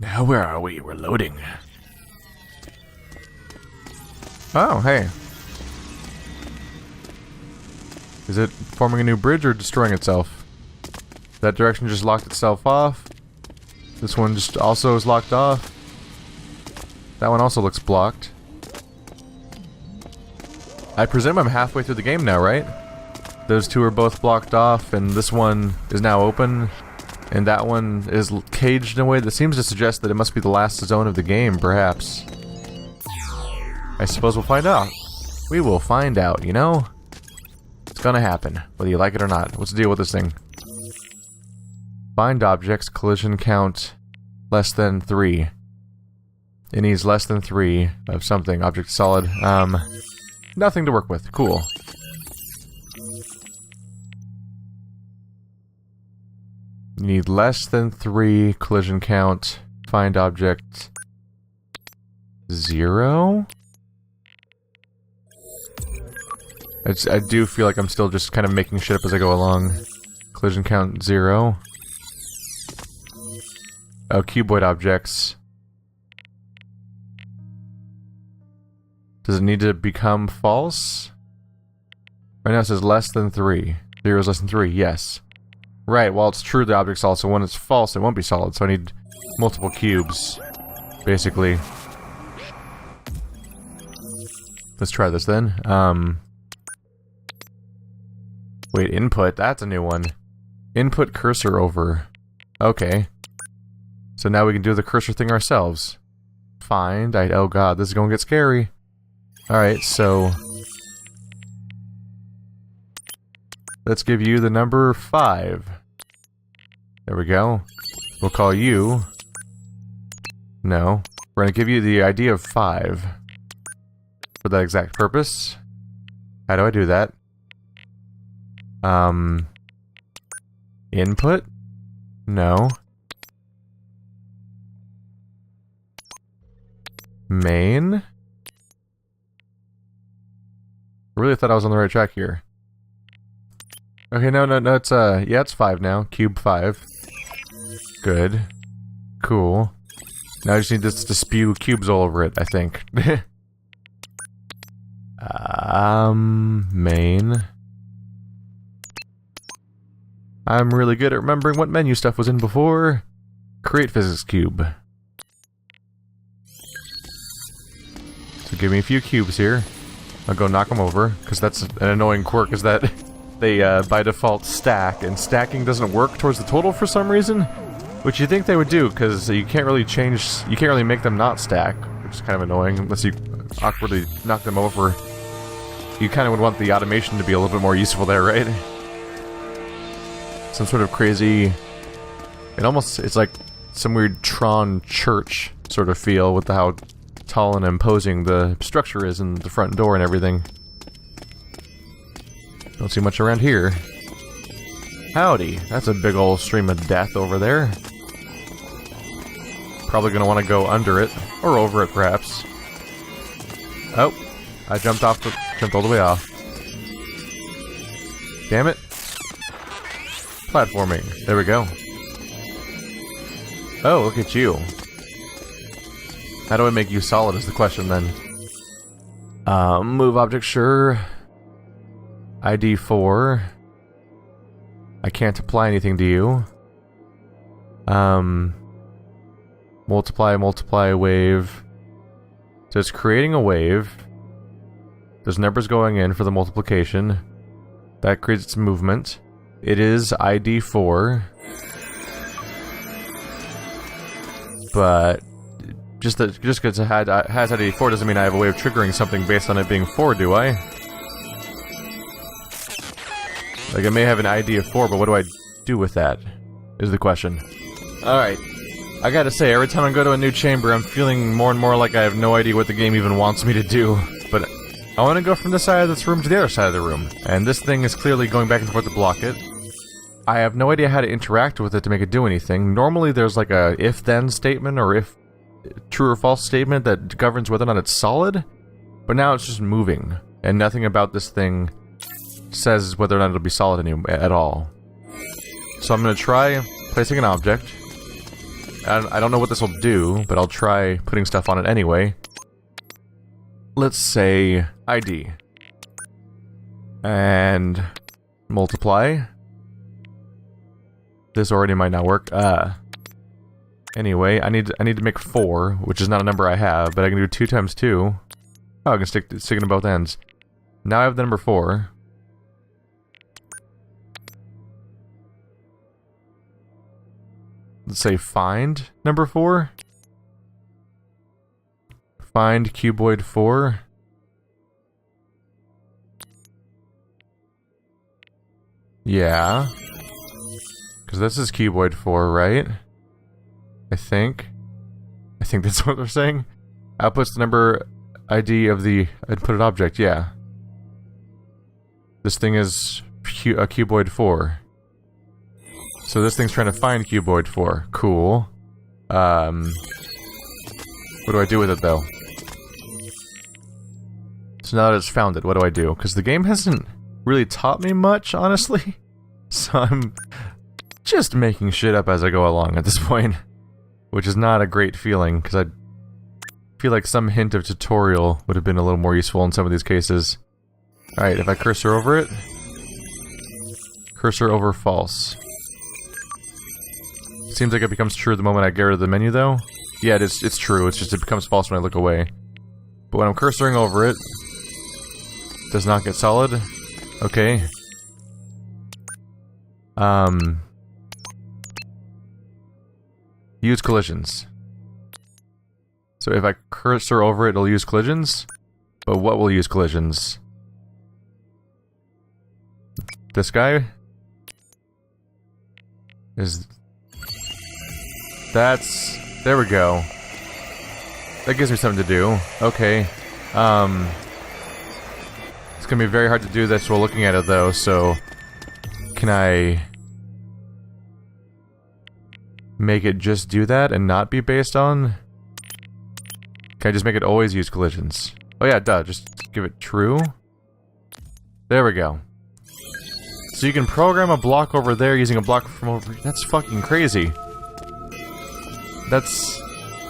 Now where are we? We're loading. Oh, hey. Is it forming a new bridge or destroying itself? That direction just locked itself off. This one just also is locked off. That one also looks blocked. I presume I'm halfway through the game now, right? Those two are both blocked off, and this one is now open. And that one is caged in a way that seems to suggest that it must be the last zone of the game, perhaps. I suppose we'll find out. We will find out, you know? It's gonna happen, whether you like it or not. What's the deal with this thing? Find objects, collision count less than 3. It needs less than 3 of something. Object solid. Nothing to work with. Cool. You need less than 3 collision count. Find object 0? I do feel like I'm still just kind of making shit up as I go along. Collision count 0. Oh, cuboid objects. Does it need to become false? Right now it says less than 3. 0 is less than 3, yes. Right, well it's true the object's solid, so when it's false it won't be solid, so I need multiple cubes, basically. Let's try this then. Wait, input, that's a new one. Input cursor over. Okay. So now we can do the cursor thing ourselves. Find, oh god, this is gonna get scary. Alright, so... let's give you the number 5. There we go. We'll call you... no. We're gonna give you the ID of 5. For that exact purpose. How do I do that? Input? No. Main? I really thought I was on the right track here. Okay, no, it's, yeah, it's 5 now. Cube 5. Good. Cool. Now I just need this to spew cubes all over it, I think. Main. I'm really good at remembering what menu stuff was in before. Create physics cube. So give me a few cubes here. I'll go knock them over, because that's an annoying quirk, is that they, by default, stack, and stacking doesn't work towards the total for some reason, which you think they would do, because you can't really make them not stack, which is kind of annoying, unless you awkwardly knock them over. You kind of would want the automation to be a little bit more useful there, right? Some sort of crazy... it's like some weird Tron church sort of feel with how tall and imposing the structure is in the front door and everything. Don't see much around here. Howdy, that's a big old stream of death over there. Probably gonna want to go under it, or over it perhaps. Oh, I jumped all the way off. Damn it. Platforming, there we go. Oh, look at you. How do I make you solid is the question then. Move object, sure. ID 4. I can't apply anything to you. Multiply wave. So it's creating a wave. There's numbers going in for the multiplication. That creates its movement. It is ID 4. But just because it has ID 4 doesn't mean I have a way of triggering something based on it being 4, do I? Like, it may have an ID of 4, but what do I do with that? Is the question. Alright. I gotta say, every time I go to a new chamber, I'm feeling more and more like I have no idea what the game even wants me to do. But I want to go from this side of this room to the other side of the room. And this thing is clearly going back and forth to block it. I have no idea how to interact with it to make it do anything. Normally there's like a if-then statement or if true or false statement that governs whether or not it's solid. But now it's just moving. And nothing about this thing says whether or not it'll be solid at all. So I'm going to try placing an object. I don't know what this will do, but I'll try putting stuff on it anyway. Let's say ID. And multiply. This already might not work. Anyway, I need to make 4, which is not a number I have, but I can do 2 times 2. Oh, I can stick it in both ends. Now I have the number 4. Let's say find number 4. Find cuboid 4. Yeah. Because this is cuboid 4, right? I think that's what they're saying. Outputs the number ID of the inputted object, yeah. This thing is a cuboid 4. So this thing's trying to find cuboid 4. Cool. What do I do with it, though? So now that it's found it, what do I do? Because the game hasn't really taught me much, honestly. So I'm just making shit up as I go along at this point. Which is not a great feeling, because I feel like some hint of tutorial would have been a little more useful in some of these cases. Alright, if I cursor over it... Cursor over false. Seems like it becomes true the moment I get rid of the menu, though. Yeah, it's true, it's just it becomes false when I look away. But when I'm cursoring over it... Does not get solid. Okay. Use collisions. So if I cursor over it, it'll use collisions? But what will use collisions? This guy? That's... There we go. That gives me something to do. Okay. It's gonna be very hard to do this while looking at it, though, so... Can I... make it just do that and not be based on... Can I just make it always use collisions? Oh yeah, duh, just give it true. There we go. So you can program a block over there using a block from over... That's fucking crazy. That's...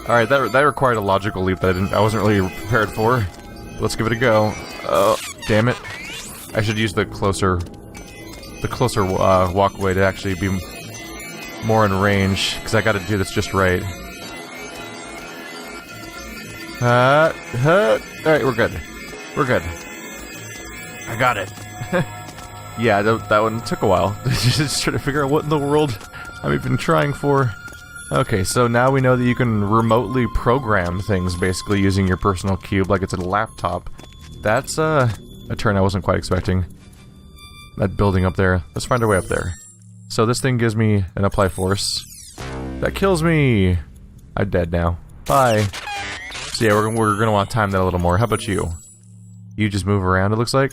Alright, that required a logical leap that I wasn't really prepared for. Let's give it a go. Oh, damn it. I should use the closer walkway to actually be more in range, because I gotta do this just right. Alright, we're good. We're good. I got it. Yeah, that one took a while. Just trying to figure out what in the world I'm even trying for. Okay, so now we know that you can remotely program things, basically, using your personal cube like it's a laptop. That's, a turn I wasn't quite expecting. That building up there. Let's find our way up there. So this thing gives me an apply force. That kills me! I'm dead now. Bye. So yeah, we're gonna want to time that a little more. How about you? You just move around, it looks like.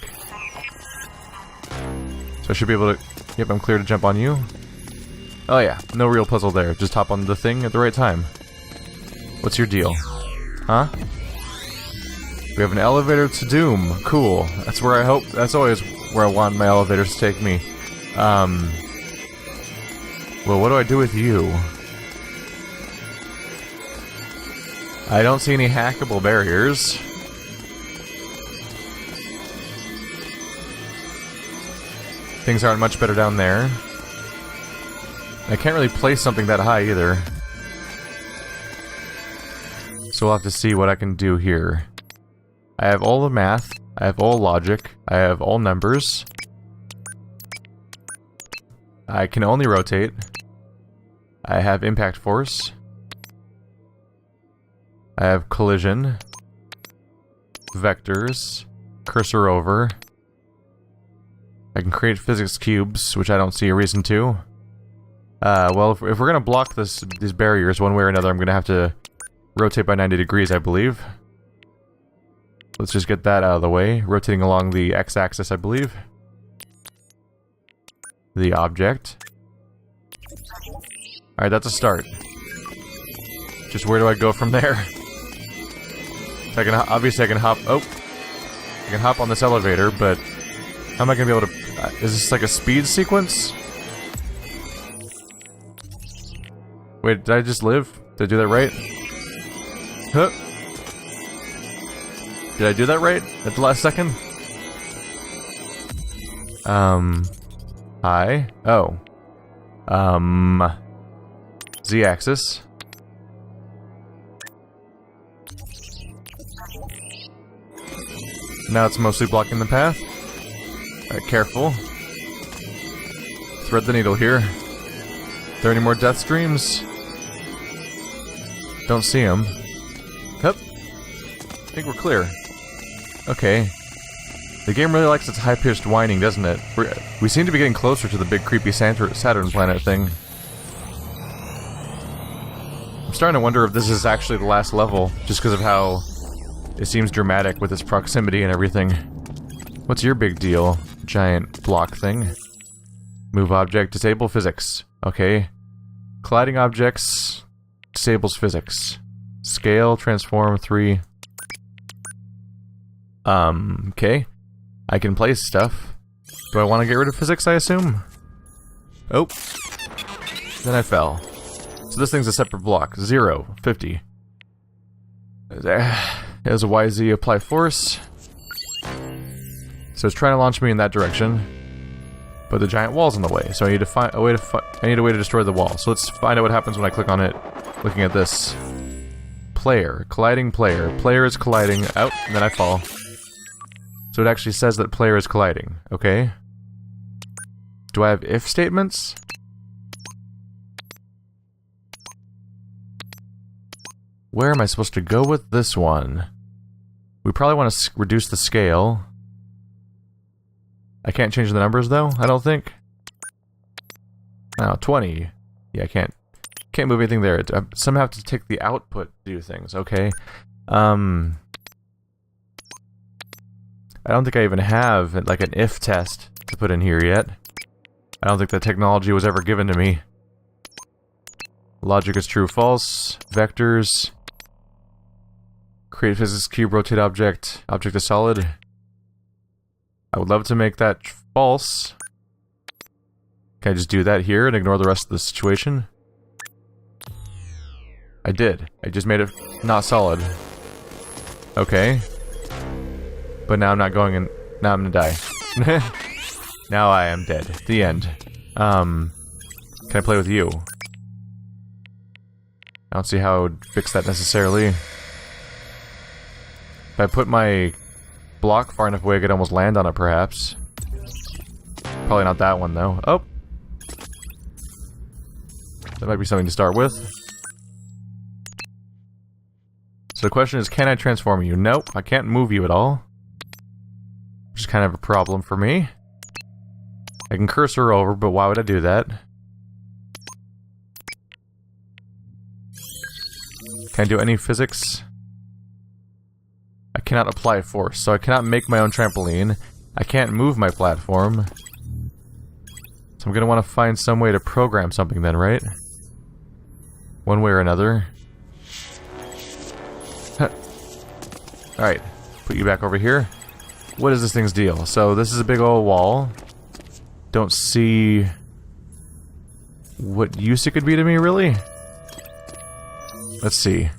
So I should be able to... Yep, I'm clear to jump on you. Oh yeah, no real puzzle there. Just hop on the thing at the right time. What's your deal? Huh? We have an elevator to doom. Cool. That's where I hope... That's always where I want my elevators to take me. Well, what do I do with you? I don't see any hackable barriers. Things aren't much better down there. I can't really place something that high either. So we'll have to see what I can do here. I have all the math, I have all logic, I have all numbers. I can only rotate. I have impact force. I have collision. Vectors. Cursor over. I can create physics cubes, which I don't see a reason to. Well, if we're gonna block these barriers one way or another, I'm gonna have to rotate by 90 degrees, I believe. Let's just get that out of the way. Rotating along the x-axis, I believe. The object. Alright, that's a start. Just where do I go from there? So obviously I can hop... Oh! I can hop on this elevator, but... How am I gonna be able to... Is this like a speed sequence? Wait, did I just live? Did I do that right? Huh? Did I do that right? At the last second? Hi? Oh. Z-axis. Now it's mostly blocking the path. Alright, careful. Thread the needle here. Are there any more death streams? Don't see them. Hup. I think we're clear. Okay. The game really likes its high-pitched whining, doesn't it? We seem to be getting closer to the big creepy Saturn planet thing. I'm starting to wonder if this is actually the last level, just because of how it seems dramatic with its proximity and everything. What's your big deal, giant block thing? Move object, disable physics. Okay. Colliding objects disables physics. Scale, transform, 3. Okay. I can place stuff. Do I want to get rid of physics, I assume? Oh. Then I fell. So this thing's a separate block. 0, 50. There's a YZ apply force. So it's trying to launch me in that direction. But the giant wall's in the way, so I need to find a way to I need a way to destroy the wall. So let's find out what happens when I click on it. Looking at this. Player. Colliding player. Player is colliding. Out, and then I fall. So it actually says that player is colliding. Okay. Do I have if statements? Where am I supposed to go with this one? We probably want to reduce the scale. I can't change the numbers though, I don't think. Oh, 20. Yeah, I can't move anything there. I somehow have to take the output to do things. Okay. I don't think I even have like an if test to put in here yet. I don't think that technology was ever given to me. Logic is true, false. Vectors. Create physics cube, rotate object. Object is solid. I would love to make that false. Can I just do that here and ignore the rest of the situation? I did. I just made it not solid. Okay. But now I'm not going in. Now I'm gonna die. Now I am dead. The end. Can I play with you? I don't see how I would fix that necessarily. If I put my block far enough away, I could almost land on it, perhaps. Probably not that one, though. Oh! That might be something to start with. So the question is, can I transform you? Nope, I can't move you at all. Which is kind of a problem for me. I can cursor over, but why would I do that? Can I do any physics? I cannot apply force, so I cannot make my own trampoline. I can't move my platform. So I'm gonna want to find some way to program something then, right? One way or another. Alright, put you back over here. What is this thing's deal? So this is a big old wall. Don't see what use it could be to me, really? Let's see.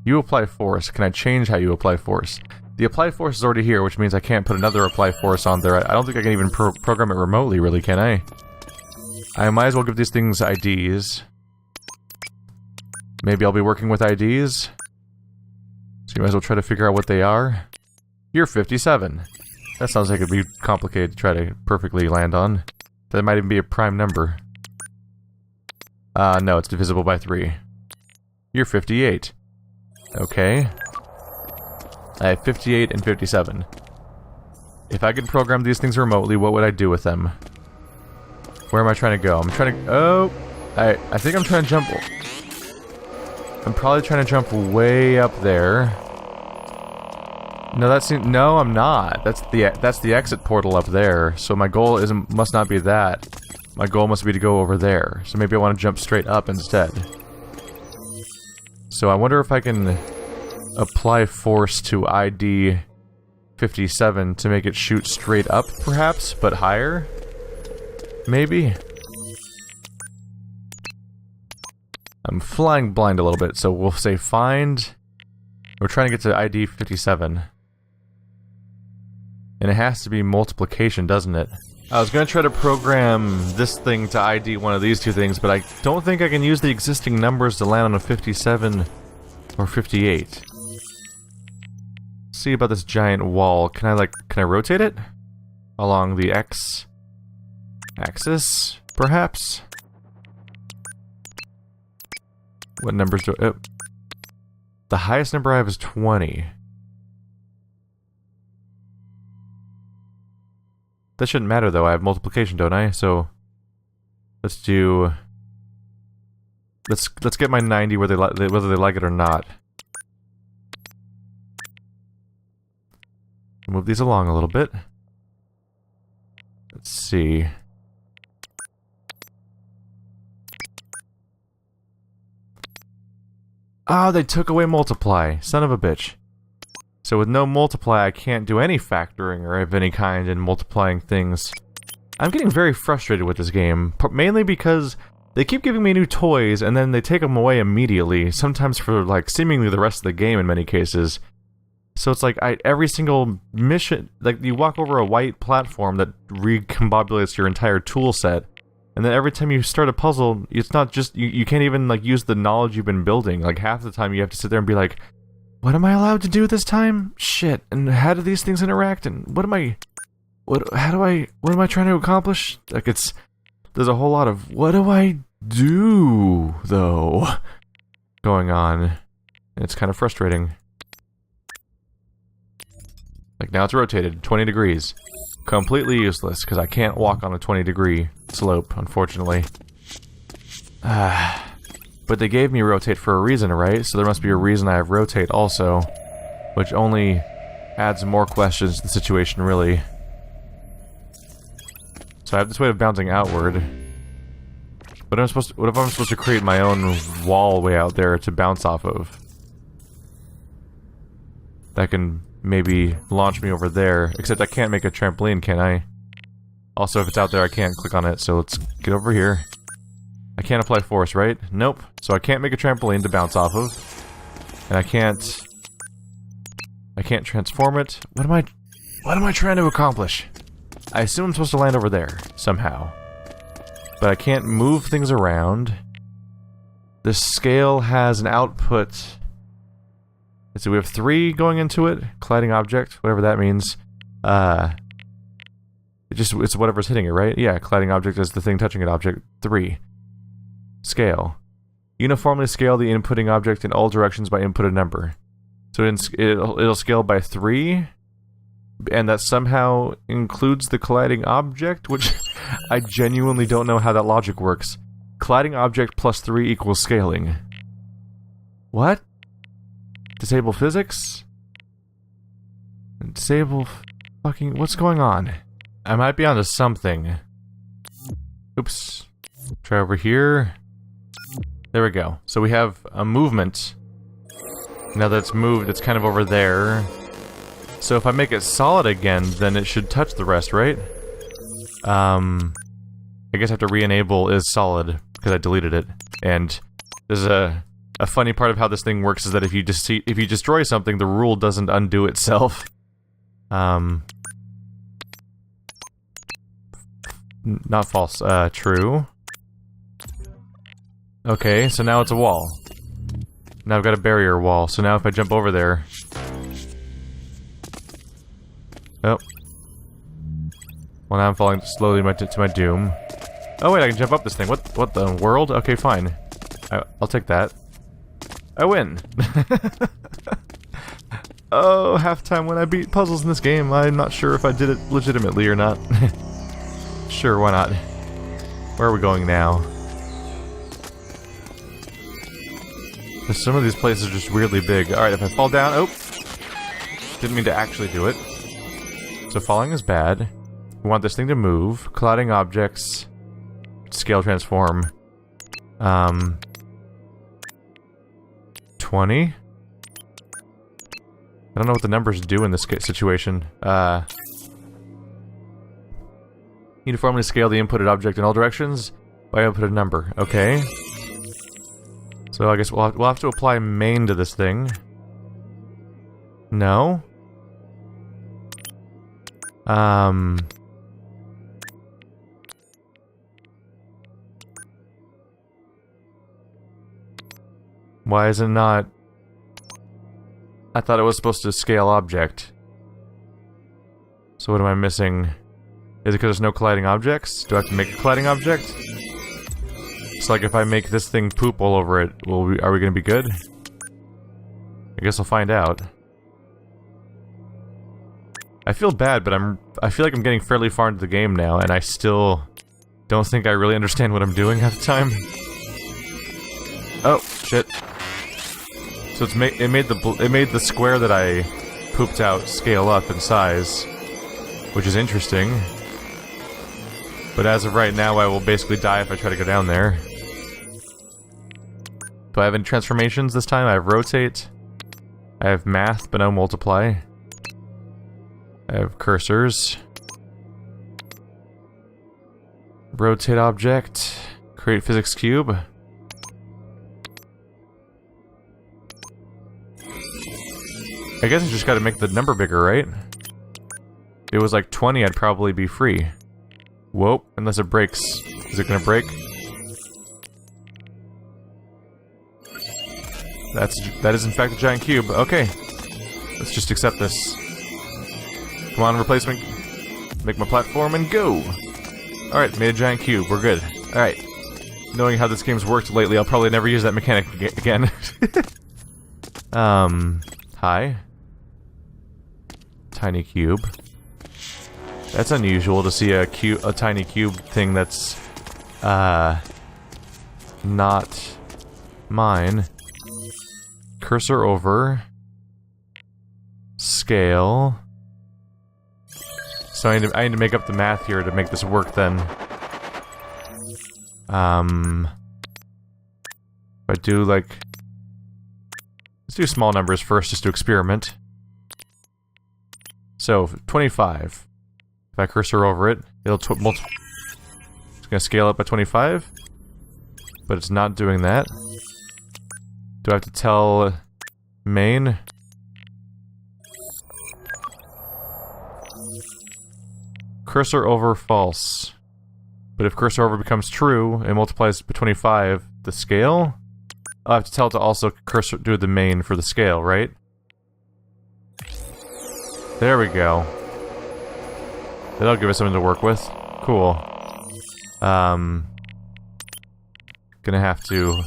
You apply force. Can I change how you apply force? The apply force is already here, which means I can't put another apply force on there. I don't think I can even program it remotely, really, can I? I might as well give these things IDs. Maybe I'll be working with IDs. So you might as well try to figure out what they are. You're 57. That sounds like it'd be complicated to try to perfectly land on. That might even be a prime number. No, it's divisible by 3. You're 58. Okay. I have 58 and 57. If I could program these things remotely, what would I do with them? Where am I trying to go? I'm trying to... Oh! I think I'm trying to jump... I'm probably trying to jump way up there. No, that's... No, I'm not. That's the exit portal up there. So my goal must not be that. My goal must be to go over there. So maybe I want to jump straight up instead. So I wonder if I can apply force to ID 57 to make it shoot straight up, perhaps, but higher? Maybe? I'm flying blind a little bit, so we'll say find. We're trying to get to ID 57. And it has to be multiplication, doesn't it? I was going to try to program this thing to ID one of these two things, but I don't think I can use the existing numbers to land on a 57 or 58. Let's see about this giant wall. Can I rotate it? Along the X axis, perhaps? What numbers do I... Oh. The highest number I have is 20. That shouldn't matter though, I have multiplication, don't I? So let's do... Let's get my 90 whether they like it or not. Move these along a little bit. Let's see. Oh, they took away multiply. Son of a bitch. So with no multiply, I can't do any factoring or of any kind in multiplying things. I'm getting very frustrated with this game, mainly because they keep giving me new toys and then they take them away immediately, sometimes for like seemingly the rest of the game in many cases. So it's like every single mission, like you walk over a white platform that recombobulates your entire tool set, and then every time you start a puzzle, it's not just, you can't even like use the knowledge you've been building. Like half the time you have to sit there and be like, what am I allowed to do this time? Shit, and how do these things interact? And what am I trying to accomplish? Like there's a whole lot of, what do I do, though, going on. And it's kind of frustrating. Like now it's rotated 20 degrees. Completely useless, because I can't walk on a 20-degree slope, unfortunately. But they gave me rotate for a reason, right? So there must be a reason I have rotate also. Which only adds more questions to the situation, really. So I have this way of bouncing outward. What if I'm supposed to create my own wall way out there to bounce off of? That can maybe launch me over there. Except I can't make a trampoline, can I? Also, if it's out there, I can't click on it, so let's get over here. I can't apply force, right? Nope. So I can't make a trampoline to bounce off of. And I can't transform it. What am I trying to accomplish? I assume I'm supposed to land over there, somehow. But I can't move things around. This scale has an output. So we have 3 going into it. Colliding object, whatever that means. It's whatever's hitting it, right? Yeah, colliding object is the thing touching it. Object 3. Scale. Uniformly scale the inputting object in all directions by inputted number. So it'll scale by 3, and that somehow includes the colliding object, which I genuinely don't know how that logic works. Colliding object plus 3 equals scaling. What? Disable physics? Disable fucking... What's going on? I might be onto something. Oops. Try over here. There we go. So we have a movement. Now that it's moved, it's kind of over there. So if I make it solid again, then it should touch the rest, right? I guess I have to re-enable is solid, because I deleted it. And there's a funny part of how this thing works is that if you destroy something, the rule doesn't undo itself. Not false, true. Okay, so now it's a wall. Now I've got a barrier wall, so now if I jump over there... Oh. Well, now I'm falling slowly to my doom. Oh wait, I can jump up this thing. What the world? Okay, fine. I'll take that. I win! Oh, halftime when I beat puzzles in this game. I'm not sure if I did it legitimately or not. Sure, why not? Where are we going now? Some of these places are just weirdly big. Alright, if I fall down... Oh! Didn't mean to actually do it. So falling is bad. We want this thing to move. Colliding objects. Scale transform. 20? I don't know what the numbers do in this situation. Uniformly scale the inputted object in all directions by inputted number. Okay. So I guess we'll have to apply main to this thing. No? Why is it not? I thought it was supposed to scale object. So what am I missing? Is it because there's no colliding objects? Do I have to make a colliding object? It's like if I make this thing poop all over it, are we gonna be good? I guess I'll find out. I feel bad, but I feel like I'm getting fairly far into the game now, and I still don't think I really understand what I'm doing at the time. Oh, shit. So it made the square that I pooped out scale up in size, which is interesting. But as of right now, I will basically die if I try to go down there. Do I have any transformations this time? I have rotate. I have math, but no multiply. I have cursors. Rotate object. Create physics cube. I guess I just gotta make the number bigger, right? If it was like 20, I'd probably be free. Whoa, unless it breaks. Is it gonna break? That is in fact a giant cube. Okay. Let's just accept this. Come on, replacement. Make my platform and go! Alright, made a giant cube. We're good. Alright. Knowing how this game's worked lately, I'll probably never use that mechanic again. Hi. Tiny cube. That's unusual to see a tiny cube thing that's, not mine. Cursor over. Scale. So I need to make up the math here to make this work then. If I do like... Let's do small numbers first just to experiment. So, 25. If I cursor over it, it'll it's gonna scale up by 25. But it's not doing that. Do I have to tell main? Cursor over false. But if cursor over becomes true, it multiplies by 25. The scale? I'll have to tell it to also cursor do the main for the scale, right? There we go. That'll give us something to work with. Cool. Gonna have to...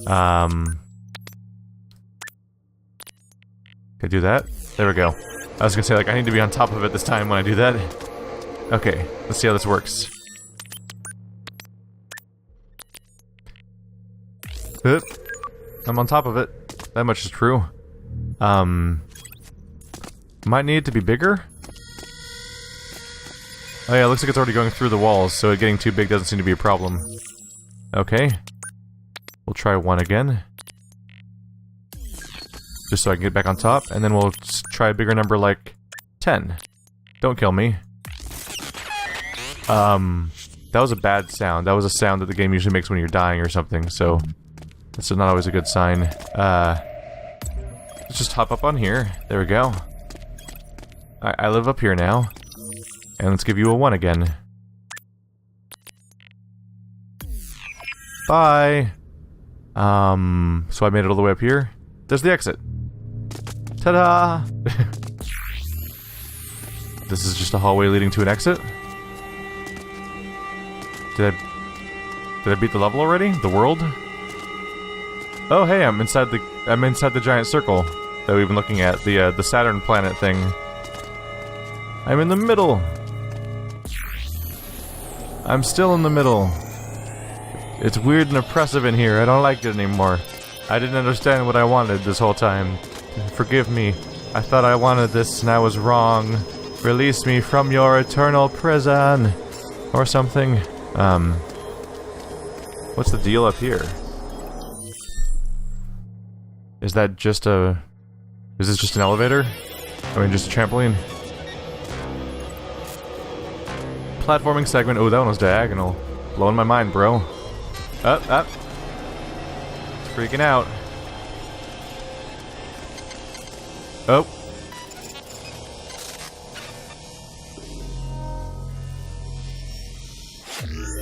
Can I do that? There we go. I was gonna say, like, I need to be on top of it this time when I do that. Okay, let's see how this works. I'm on top of it. That much is true. Might need it to be bigger? Oh yeah, it looks like it's already going through the walls, so it getting too big doesn't seem to be a problem. Okay. We'll try one again. Just so I can get back on top, and then we'll try a bigger number like 10. Don't kill me. That was a bad sound. That was a sound that the game usually makes when you're dying or something, so that's not always a good sign. Let's just hop up on here. There we go. I live up here now. And let's give you a 1 again. Bye! So I made it all the way up here. There's the exit. Ta-da! This is just a hallway leading to an exit? Did I beat the level already? The world? Oh hey, I'm inside the giant circle that we've been looking at, the Saturn planet thing. I'm in the middle. I'm still in the middle. It's weird and oppressive in here. I don't like it anymore. I didn't understand what I wanted this whole time. Forgive me. I thought I wanted this and I was wrong. Release me from your eternal prison. Or something. What's the deal up here? Is that just a... Is this just an elevator? I mean, just a trampoline? Platforming segment. Oh, that one was diagonal. Blowing my mind, bro. Up, up. Freaking out. Oh.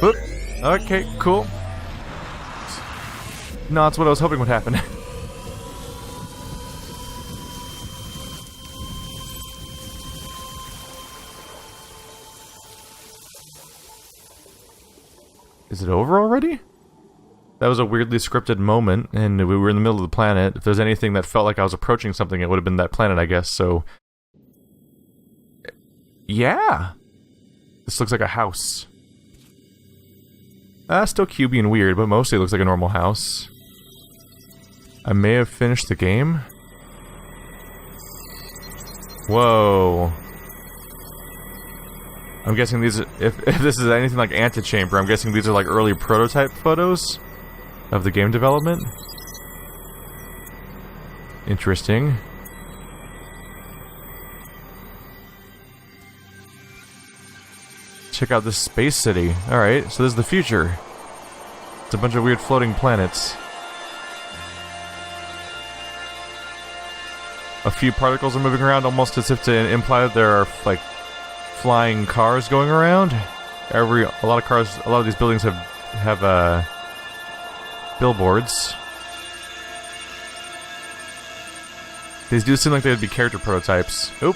Whoop. Okay, cool. No, that's what I was hoping would happen. Is it over already? That was a weirdly scripted moment, and we were in the middle of the planet. If there's anything that felt like I was approaching something, it would have been that planet, I guess, so... Yeah! This looks like a house. Still cubey and weird, but mostly it looks like a normal house. I may have finished the game? Whoa. I'm guessing these are, if this is anything like Antechamber, I'm guessing these are like early prototype photos of the game development. Interesting. Check out this space city. Alright, so this is the future. It's a bunch of weird floating planets. A few particles are moving around almost as if to imply that there are, like, flying cars going around. A lot of these buildings have billboards. These do seem like they would be character prototypes. Oop.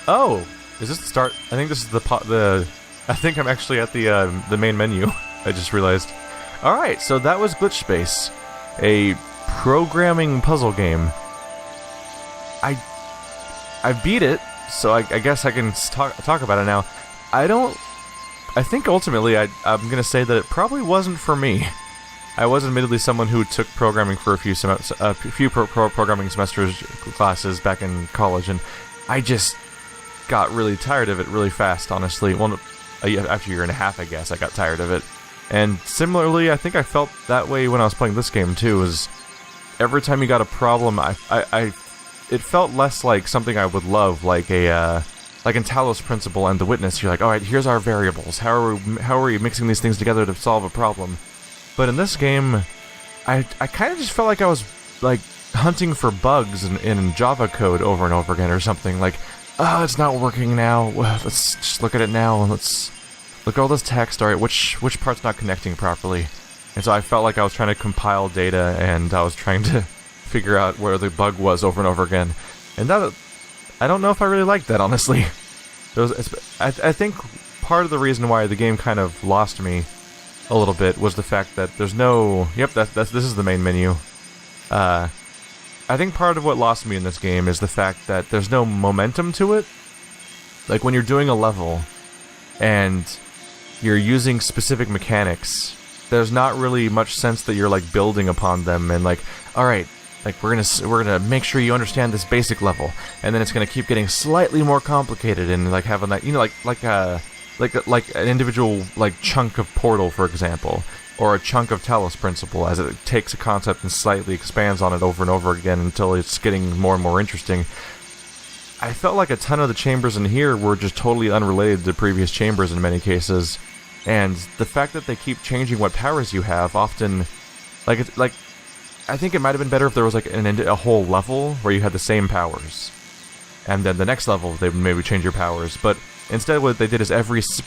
Oh, is this the start? I think this is I think I'm actually at the main menu. I just realized. All right, so that was Glitchspace, a programming puzzle game. I beat it. So I guess I can talk about it now. I think ultimately I'm gonna say that it probably wasn't for me. I was admittedly someone who took programming for a few programming semesters classes back in college, and I just got really tired of it really fast, honestly. Well, after a year and a half, I guess, I got tired of it. And similarly, I think I felt that way when I was playing this game too, is every time you got a problem, it felt less like something I would love, like like in Talos Principle and The Witness. You're like, all right, here's our variables. How are we mixing these things together to solve a problem? But in this game, I kind of just felt like I was like hunting for bugs in Java code over and over again or something. Like, oh, it's not working now. Well, let's just look at it now and let's look at all this text. All right, which part's not connecting properly? And so I felt like I was trying to compile data and I was trying to figure out where the bug was over and over again. And that, I don't know if I really liked that, honestly. I think part of the reason why the game kind of lost me a little bit was the fact that there's no... Yep, this is the main menu. I think part of what lost me in this game is the fact that there's no momentum to it. Like, when you're doing a level and you're using specific mechanics, there's not really much sense that you're, like, building upon them and, like, alright, like, we're gonna make sure you understand this basic level, and then it's gonna keep getting slightly more complicated and, like, having that, you know, like an individual, like, chunk of Portal, for example, or a chunk of Talos Principle, as it takes a concept and slightly expands on it over and over again until it's getting more and more interesting. I felt like a ton of the chambers in here were just totally unrelated to previous chambers in many cases, and the fact that they keep changing what powers you have often, like, I think it might have been better if there was like a whole level where you had the same powers, and then the next level they would maybe change your powers. But instead, what they did is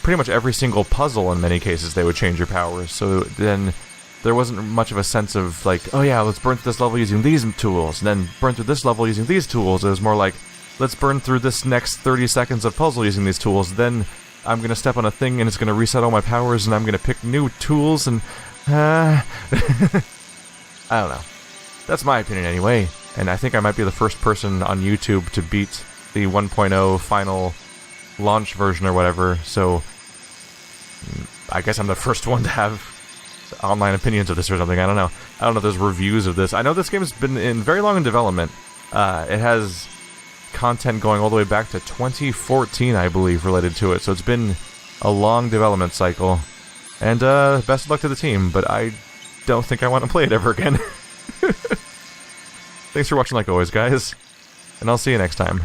pretty much every single puzzle in many cases they would change your powers. So then there wasn't much of a sense of like, oh yeah, let's burn through this level using these tools, and then burn through this level using these tools. It was more like, let's burn through this next 30 seconds of puzzle using these tools. Then I'm gonna step on a thing and it's gonna reset all my powers, and I'm gonna pick new tools and. I don't know. That's my opinion anyway, and I think I might be the first person on YouTube to beat the 1.0 final launch version or whatever, so I guess I'm the first one to have online opinions of this or something. I don't know. I don't know if there's reviews of this. I know this game has been very long in development. It has content going all the way back to 2014, I believe, related to it, so it's been a long development cycle. And best of luck to the team, but I don't think I want to play it ever again. Thanks for watching like always, guys, and I'll see you next time.